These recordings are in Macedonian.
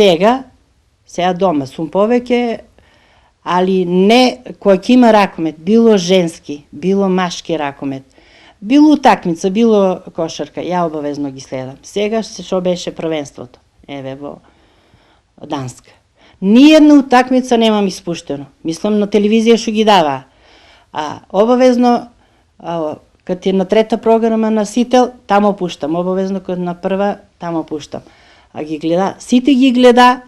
сега дома сум повеќе, али не кој ќе има ракомет, било женски, било машки ракомет, било утакмица, било кошарка, ја обавезно ги следам. Сега што беше првенството, еве во Данска. Ниједна утакмица немам испуштено. Мислам на телевизија што ги даваа. А обавезно, кад е на трета програма на Сител, тамо пуштам. Обавезно кад на прва, тамо пуштам. А ги гледа, сите ги гледа,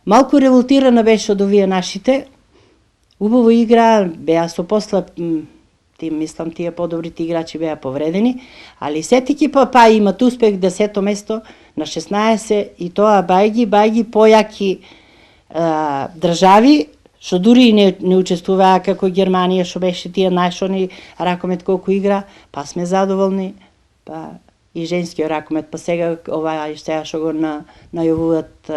малку револтирана беше од овие нашите, убаво игра, беа со послаб тим, мислам тие подобрите играчи беа повредени, али сетики па имат успех 10-то место на 16 и тоа бајги појаки држави, што дури и не учествуваа како Германија, што беше тие најшони ракомет колку игра, па сме задоволни, па и женскиот ракомет, па сега сега што го најавуваат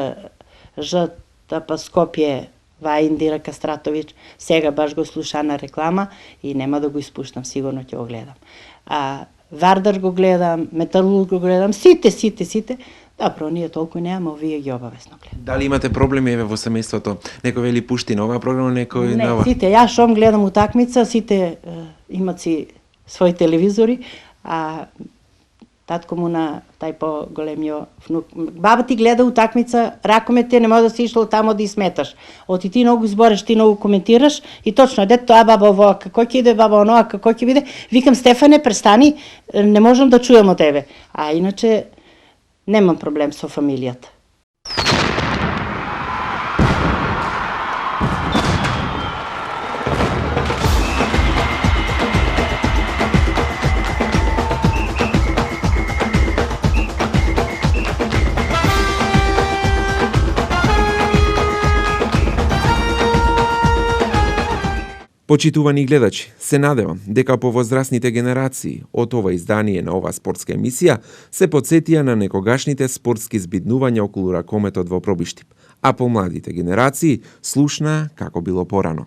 па Скопје, Индира Кастратовиќ, сега баш го слуша на реклама и нема да го испуштам, сигурно ќе го гледам. Вардар го гледам, Металург го гледам, сите. Добро, ние толку немаме, овие ги обавезно гледам. Дали имате проблеми еве во семејството? Некој вели пушти на оваа програма, некој на оваа? Не, сите, јас шом гледам утакмица, сите имат си своји телевизори, а татко му на тај по-големиот внук. Баба ти гледа утакмица, ракомете, не може да си ишло тамо да изметаш. Оти ти многу збориш, ти многу коментираш и точно, дето тоа баба ово, како ќе иде баба оноа, како ќе биде, викам Стефане, престани, не можам да чуем од тебе. А иначе немам проблем со фамилијата. Почитувани гледачи, се надевам дека повозрасните генерации од ова издание на оваа спортска емисија се потсетија на некогашните спортски збиднувања околу ракометот во Пробиштип, а помладите генерации слушнаа како било порано.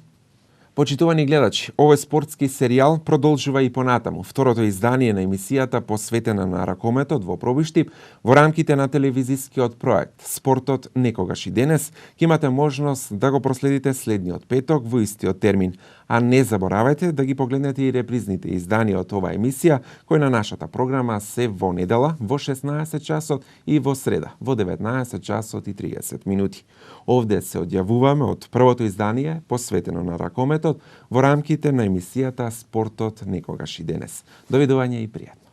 Почитувани гледачи, овој спортски серијал продолжува и понатаму. Второто издание на емисијата посветена на ракометот во Пробиштип во рамките на телевизискиот проект Спортот некогаш и денес ќе имате можност да го проследите следниот петок во истиот термин. А не заборавајте да ги погледнете и репризните изданија од оваа емисија, кои на нашата програма се во недела во 16 часот и во среда во 19 часот и 30 минути. Овде се одјавуваме од првото издание посветено на ракометот во рамките на емисијата Спортот некогаш и денес. Довидување и пријатно.